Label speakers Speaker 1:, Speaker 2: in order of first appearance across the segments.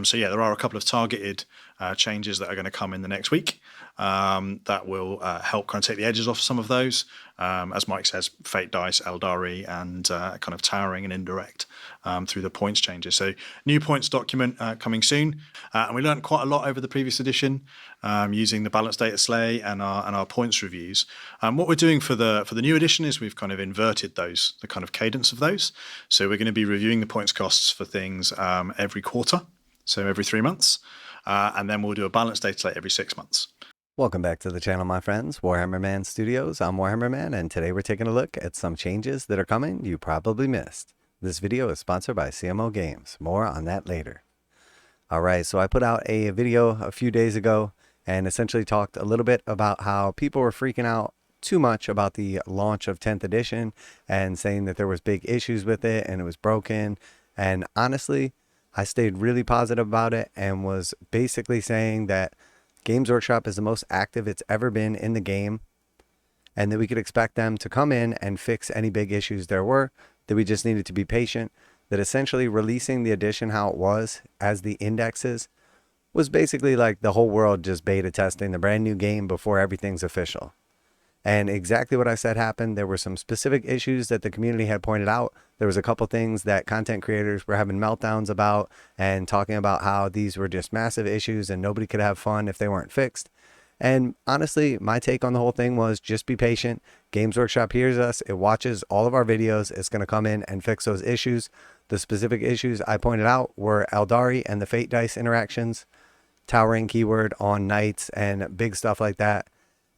Speaker 1: So yeah, there are a couple of targeted changes that are going to come in the next week that will help kind of take the edges off some of those. As Mike says, fate dice, Eldari, and kind of towering and indirect through the points changes. So new points document coming soon. And we learned quite a lot over the previous edition using the balance data sleigh and our points reviews. What we're doing for the new edition is we've kind of inverted the kind of cadence of those. So we're going to be reviewing the points costs for things every quarter, so every 3 months. And then we'll do a balance data slate every 6 months.
Speaker 2: Welcome back to the channel, my friends. Warhammer Man Studios. I'm Warhammer Man, and today we're taking a look at some changes that are coming you probably missed. This video is sponsored by CMO Games. More on that later. Alright, so I put out a video a few days ago and essentially talked a little bit about how people were freaking out too much about the launch of 10th edition and saying that there was big issues with it and it was broken. And honestly, I stayed really positive about it and was basically saying that Games Workshop is the most active it's ever been in the game, and that we could expect them to come in and fix any big issues there were, that we just needed to be patient, that essentially releasing the edition how it was as the indexes was basically like the whole world just beta testing the brand new game before everything's official. And exactly what I said happened. There were some specific issues that the community had pointed out. There was a couple things that content creators were having meltdowns about and talking about how these were just massive issues and nobody could have fun if they weren't fixed. And honestly, my take on the whole thing was just be patient. Games Workshop hears us. It watches all of our videos. It's going to come in and fix those issues. The specific issues I pointed out were Eldari and the fate dice interactions, towering keyword on knights and big stuff like that.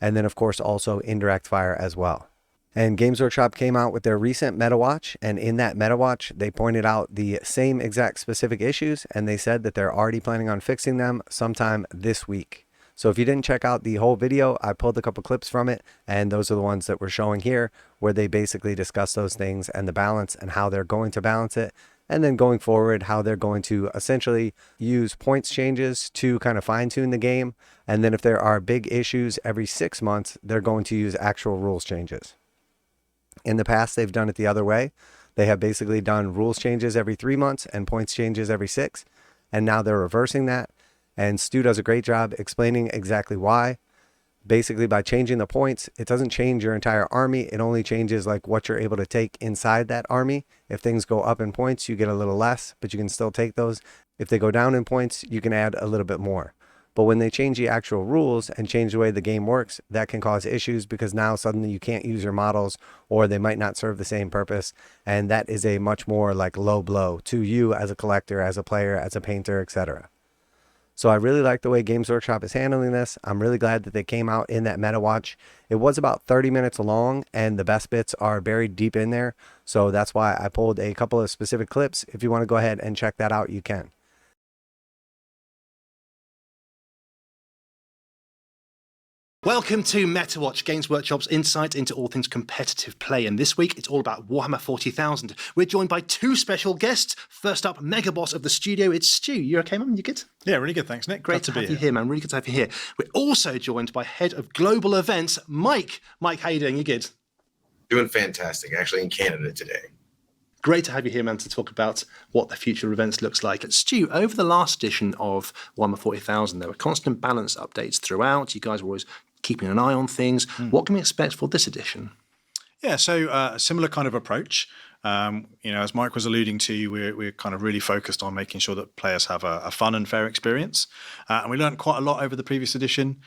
Speaker 2: And then, of course, also indirect fire as well. And Games Workshop came out with their recent Meta Watch, and in that Meta Watch, they pointed out the same exact specific issues, and they said that they're already planning on fixing them sometime this week. So if you didn't check out the whole video, I pulled a couple clips from it, and those are the ones that we're showing here, where they basically discuss those things and the balance and how they're going to balance it. And then going forward, how they're going to essentially use points changes to kind of fine tune the game. And then if there are big issues every 6 months, they're going to use actual rules changes. In the past, they've done it the other way. They have basically done rules changes every 3 months and points changes every 6. And now they're reversing that. And Stu does a great job explaining exactly why. Basically, by changing the points, it doesn't change your entire army. It only changes like what you're able to take inside that army. If things go up in points, you get a little less, but you can still take those. If they go down in points, you can add a little bit more. But when they change the actual rules and change the way the game works, that can cause issues because now suddenly you can't use your models or they might not serve the same purpose. And that is a much more like low blow to you as a collector, as a player, as a painter, etc. So I really like the way Games Workshop is handling this. I'm really glad that they came out in that Meta Watch. It was about 30 minutes long and the best bits are buried deep in there. So that's why I pulled a couple of specific clips. If you want to go ahead and check that out, you can.
Speaker 3: Welcome to MetaWatch, Games Workshop's insight into all things competitive play. And this week, it's all about Warhammer 40,000. We're joined by two special guests. First up, Mega Boss of the studio, it's Stu. You okay, man? You good?
Speaker 1: Yeah, really good. Thanks, Nick.
Speaker 3: Great to have you here, man. Really good to have you here. We're also joined by Head of Global Events, Mike. Mike, how you doing? You good?
Speaker 4: Doing fantastic. Actually in Canada today.
Speaker 3: Great to have you here, man, to talk about what the future of events looks like. Stu, over the last edition of Warhammer 40,000, there were constant balance updates throughout. You guys were always keeping an eye on things. What can we expect for this edition?
Speaker 1: Yeah, so a similar kind of approach. As Mike was alluding to, we're kind of really focused on making sure that players have a fun and fair experience. And we learned quite a lot over the previous edition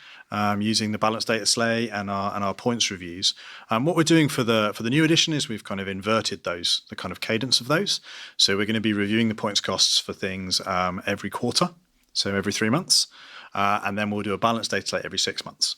Speaker 1: using the balance data sleigh and our points reviews. What we're doing for the new edition is we've kind of inverted the kind of cadence of those. So we're going to be reviewing the points costs for things every quarter, so every 3 months. And then we'll do a balance data slate every 6 months.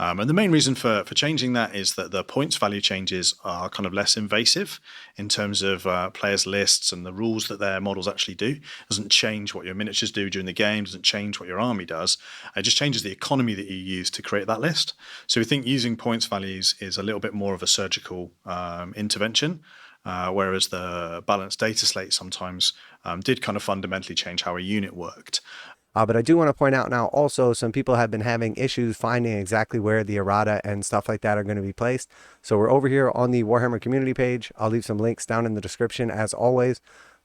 Speaker 1: And the main reason for changing that is that the points value changes are kind of less invasive in terms of players' lists and the rules that their models actually do. It doesn't change what your miniatures do during the game, doesn't change what your army does. It just changes the economy that you use to create that list. So we think using points values is a little bit more of a surgical intervention, whereas the balanced data slate sometimes did kind of fundamentally change how a unit worked.
Speaker 2: But I do want to point out now also some people have been having issues finding exactly where the errata and stuff like that are going to be placed. So we're over here on the Warhammer Community page. I'll leave some links down in the description as always.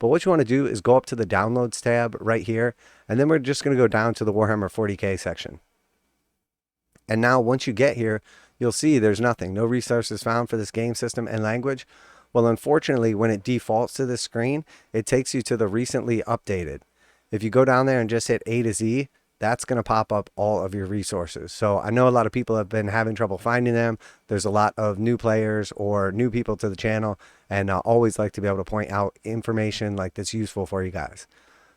Speaker 2: But what you want to do is go up to the downloads tab right here, and then we're just going to go down to the Warhammer 40k section. And now once you get here, you'll see there's nothing, no resources found for this game system and language. Well, unfortunately, when it defaults to this screen, it takes you to the recently updated. If you go down there and just hit A to Z, that's going to pop up all of your resources. So I know a lot of people have been having trouble finding them. There's a lot of new players or new people to the channel, and I always like to be able to point out information like that's useful for you guys.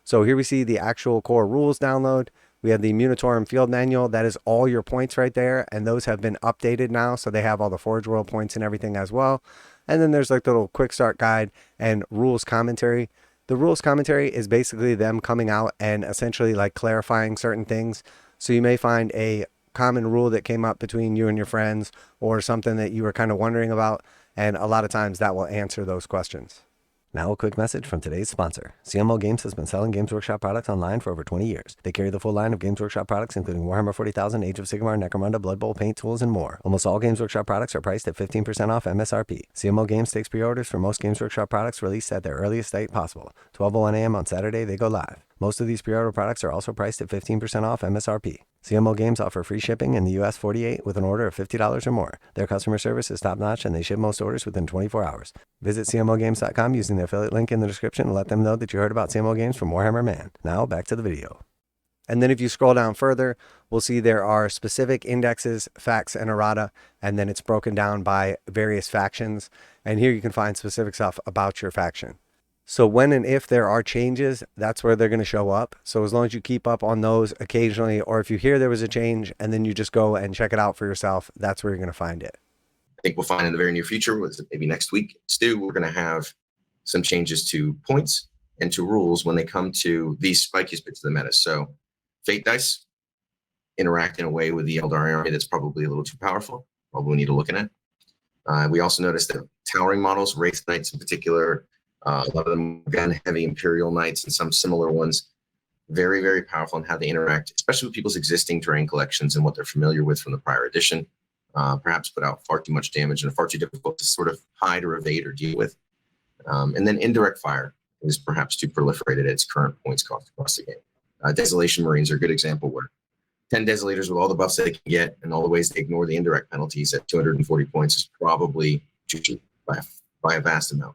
Speaker 2: So here we see the actual core rules download. We have the Munitorum Field Manual. That is all your points right there, and those have been updated now, so they have all the forgeworld points and everything as well. And then there's like the little quick start guide and rules commentary. The rules commentary is basically them coming out and essentially like clarifying certain things. So you may find a common rule that came up between you and your friends, or something that you were kind of wondering about, and a lot of times that will answer those questions. Now a quick message from today's sponsor. CMO Games has been selling Games Workshop products online for over 20 years. They carry the full line of Games Workshop products, including Warhammer 40,000, Age of Sigmar, Necromunda, Blood Bowl, paint tools, and more. Almost all Games Workshop products are priced at 15% off MSRP. CMO Games takes pre-orders for most Games Workshop products released at their earliest date possible. 12:01 a.m. on Saturday, they go live. Most of these pre-order products are also priced at 15% off MSRP. CMO Games offer free shipping in the US 48 with an order of $50 or more. Their customer service is top-notch, and they ship most orders within 24 hours. Visit CMOGames.com using the affiliate link in the description and let them know that you heard about CMO Games from Warhammer Man. Now back to the video. And then if you scroll down further, we'll see there are specific indexes, facts, and errata, and then it's broken down by various factions. And here you can find specific stuff about your faction. So when and if there are changes, that's where they're going to show up. So as long as you keep up on those occasionally, or if you hear there was a change and then you just go and check it out for yourself, that's where you're going to find it.
Speaker 4: I think we'll find in the very near future, maybe next week, Stu, we're going to have some changes to points and to rules when they come to these spikiest bits of the meta. So fate dice interact in a way with the Eldari army that's probably a little too powerful. Probably need to look at it. We also noticed that towering models, Wraith Knights in particular, a lot of them gun-heavy Imperial Knights and some similar ones, very, very powerful in how they interact, especially with people's existing terrain collections and what they're familiar with from the prior edition. Perhaps put out far too much damage and are far too difficult to sort of hide or evade or deal with. And then indirect fire is perhaps too proliferated at its current points cost across the game. Desolation Marines are a good example, where 10 Desolators with all the buffs they can get and all the ways they ignore the indirect penalties at 240 points is probably too cheap by a vast amount.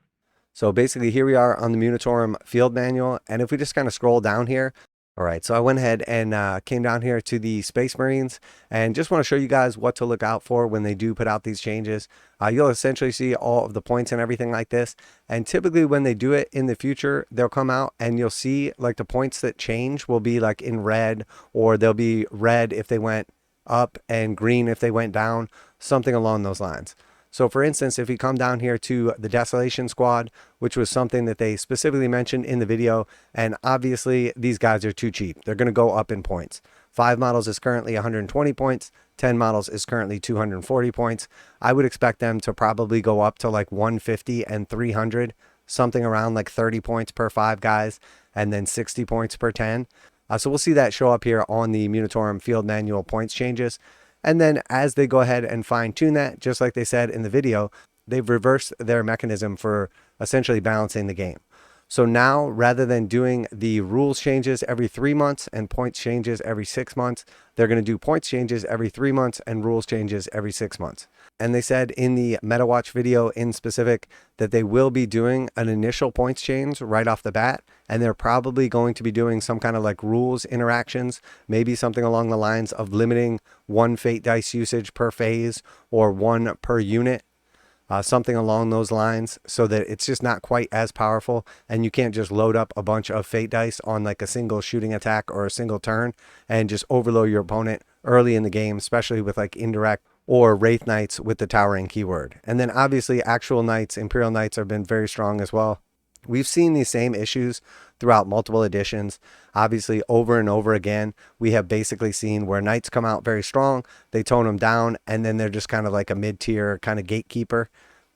Speaker 2: So basically here we are on the Munitorum Field Manual, and if we just kind of scroll down here, all right, so I went ahead and came down here to the Space Marines, and just want to show you guys what to look out for when they do put out these changes. You'll essentially see all of the points and everything like this, and typically when they do it in the future, they'll come out and you'll see like the points that change will be like in red, or they'll be red if they went up and green if they went down, something along those lines. So for instance, if we come down here to the Desolation Squad, which was something that they specifically mentioned in the video, and obviously these guys are too cheap. They're going to go up in points. 5 models is currently 120 points. 10 models is currently 240 points. I would expect them to probably go up to like 150 and 300, something around like 30 points per 5 guys, and then 60 points per 10. So we'll see that show up here on the Munitorum Field Manual points changes. And then as they go ahead and fine tune that, just like they said in the video, they've reversed their mechanism for essentially balancing the game. So now, rather than doing the rules changes every 3 months and points changes every 6 months, they're going to do points changes every 3 months and rules changes every 6 months. And they said in the MetaWatch video in specific that they will be doing an initial points change right off the bat, and they're probably going to be doing some kind of like rules interactions, maybe something along the lines of limiting 1 fate dice usage per phase or 1 per unit. Something along those lines, so that it's just not quite as powerful, and you can't just load up a bunch of fate dice on like a single shooting attack or a single turn and just overload your opponent early in the game, especially with like indirect or Wraith Knights with the towering keyword. And then obviously actual Knights, Imperial Knights have been very strong as well. We've seen these same issues throughout multiple editions. Obviously, over and over again, we have basically seen where Knights come out very strong, they tone them down, and then they're just kind of like a mid-tier kind of gatekeeper.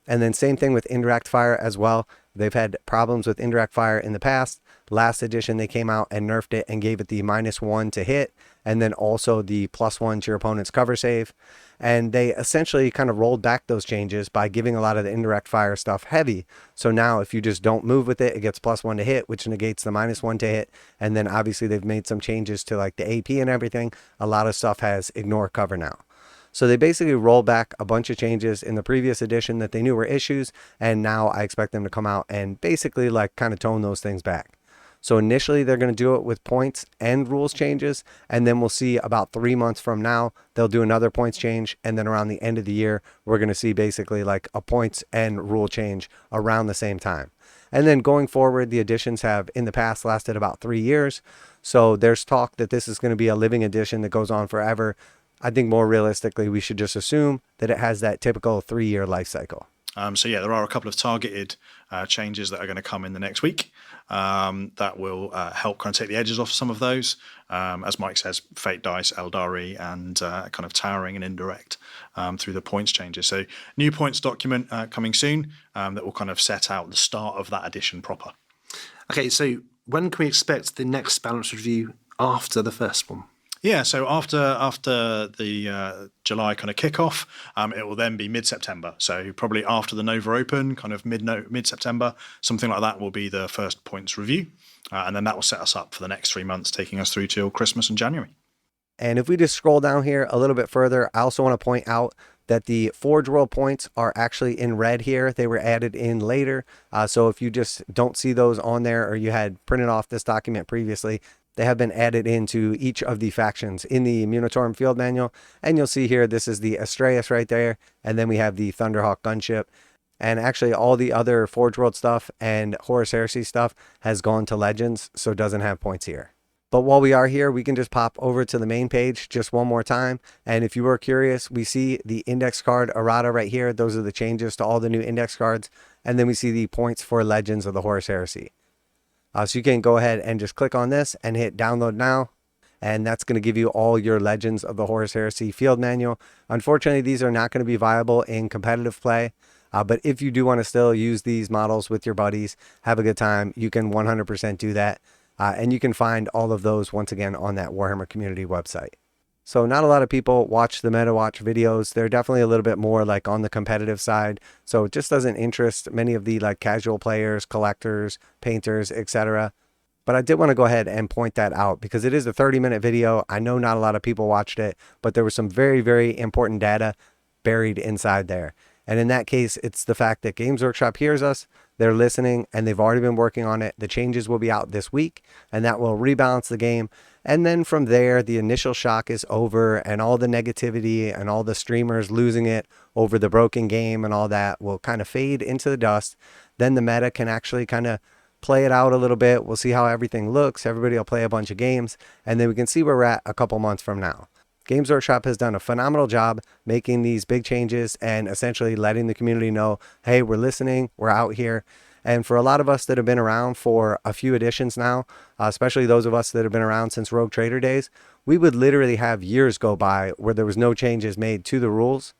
Speaker 2: And then same thing with indirect fire as well. They've had problems with indirect fire in the past. Last edition, they came out and nerfed it and gave it the -1 to hit, and then also the +1 to your opponent's cover save. And they essentially kind of rolled back those changes by giving a lot of the indirect fire stuff heavy. So now if you just don't move with it, it gets +1 to hit, which negates the -1 to hit. And then obviously they've made some changes to like the AP and everything. A lot of stuff has ignore cover now. So they basically rolled back a bunch of changes in the previous edition that they knew were issues, and now I expect them to come out and basically like kind of tone those things back. So initially they're going to do it with points and rules changes, and then we'll see about 3 months from now, they'll do another points change, and then around the end of the year, we're going to see basically like a points and rule change around the same time. And then going forward, the editions have in the past lasted about 3 years. So there's talk that this is going to be a living edition that goes on forever. I think more realistically, we should just assume that it has that typical 3-year life cycle.
Speaker 1: So yeah, there are a couple of targeted changes that are going to come in the next week that will help kind of take the edges off some of those. As Mike says, Fate Dice, Eldari, and kind of towering and indirect through the points changes. So new points document coming soon that will kind of set out the start of that edition proper.
Speaker 3: Okay, so when can we expect the next balance review after the first one?
Speaker 1: Yeah, so after the July kind of kickoff, it will then be mid-September. So probably after the Nova Open, kind of mid-September, something like that will be the first points review. And then that will set us up for the next 3 months, taking us through till Christmas and January.
Speaker 2: And if we just scroll down here a little bit further, I also want to point out that the forgeworld points are actually in red here. They were added in later. So if you just don't see those on there, or you had printed off this document previously, they have been added into each of the factions in the Munitorum Field Manual. And you'll see here, this is the Astraeus right there. And then we have the Thunderhawk gunship. And actually all the other Forgeworld stuff and Horus Heresy stuff has gone to Legends, so it doesn't have points here. But while we are here, we can just pop over to the main page just one more time. And if you were curious, we see the index card errata right here. Those are the changes to all the new index cards. And then we see the points for Legends of the Horus Heresy. So you can go ahead and just click on this and hit download now. And that's going to give you all your Legends of the Horus Heresy field manual. Unfortunately, these are not going to be viable in competitive play. But if you do want to still use these models with your buddies, have a good time, you can 100% do that. And you can find all of those once again on that Warhammer Community website. So not a lot of people watch the MetaWatch videos. They're definitely a little bit more like on the competitive side. So it just doesn't interest many of the like casual players, collectors, painters, etc. But I did want to go ahead and point that out because it is a 30-minute video. I know not a lot of people watched it, but there was some very, very important data buried inside there. And in that case, it's the fact that Games Workshop hears us, they're listening, and they've already been working on it. The changes will be out this week, and that will rebalance the game. And then from there, the initial shock is over, and all the negativity and all the streamers losing it over the broken game and all that will kind of fade into the dust. Then the meta can actually kind of play it out a little bit. We'll see how everything looks. Everybody will play a bunch of games, and then we can see where we're at a couple months from now. Games Workshop has done a phenomenal job making these big changes and essentially letting the community know, hey, we're listening, we're out here. And for a lot of us that have been around for a few editions now, especially those of us that have been around since Rogue Trader days, we would literally have years go by where there was no changes made to the rules,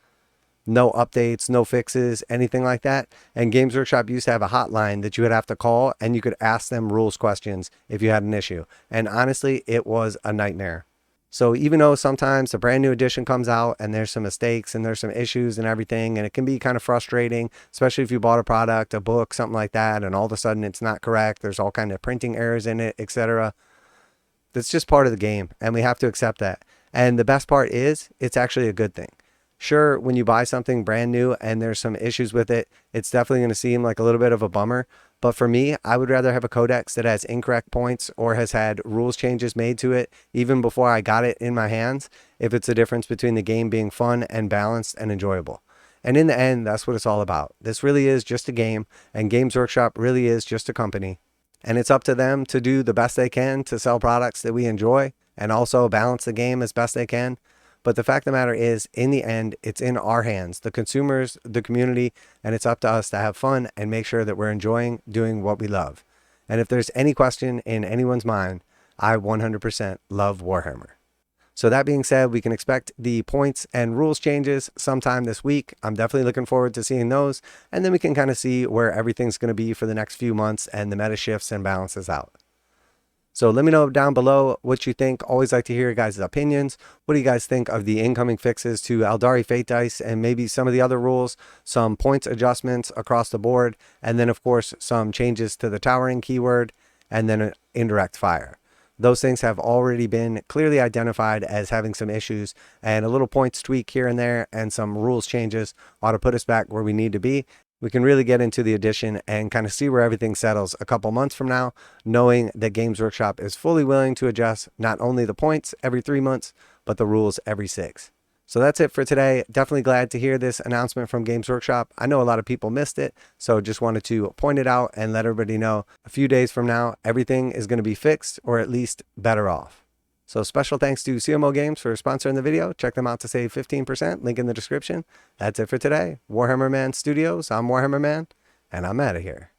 Speaker 2: no updates, no fixes, anything like that. And Games Workshop used to have a hotline that you would have to call and you could ask them rules questions if you had an issue. And honestly, it was a nightmare. So even though sometimes a brand new edition comes out and there's some mistakes and there's some issues and everything, and it can be kind of frustrating, especially if you bought a product, a book, something like that, and all of a sudden it's not correct, there's all kind of printing errors in it, etc. That's just part of the game, and we have to accept that. And the best part is, it's actually a good thing. Sure, when you buy something brand new and there's some issues with it, it's definitely going to seem like a little bit of a bummer. But for me, I would rather have a codex that has incorrect points or has had rules changes made to it even before I got it in my hands, if it's a difference between the game being fun and balanced and enjoyable. And in the end, that's what it's all about. This really is just a game, and Games Workshop really is just a company. And it's up to them to do the best they can to sell products that we enjoy and also balance the game as best they can. But the fact of the matter is, in the end, it's in our hands, the consumers, the community, and it's up to us to have fun and make sure that we're enjoying doing what we love. And if there's any question in anyone's mind, I 100% love Warhammer. So that being said, we can expect the points and rules changes sometime this week. I'm definitely looking forward to seeing those. And then we can kind of see where everything's going to be for the next few months and the meta shifts and balances out. So let me know down below what you think. Always like to hear your guys' opinions. What do you guys think of the incoming fixes to Aeldari Fate Dice and maybe some of the other rules, some points adjustments across the board, and then of course some changes to the towering keyword and then an indirect fire. Those things have already been clearly identified as having some issues, and a little points tweak here and there and some rules changes ought to put us back where we need to be. We can really get into the edition and kind of see where everything settles a couple months from now, knowing that Games Workshop is fully willing to adjust not only the points every 3 months, but the rules every 6. So that's it for today. Definitely glad to hear this announcement from Games Workshop. I know a lot of people missed it, so just wanted to point it out and let everybody know a few days from now, everything is going to be fixed or at least better off. So special thanks to CMO Games for sponsoring the video. Check them out to save 15%. Link in the description. That's it for today. Warhammer Man Studios. I'm Warhammer Man, and I'm out of here.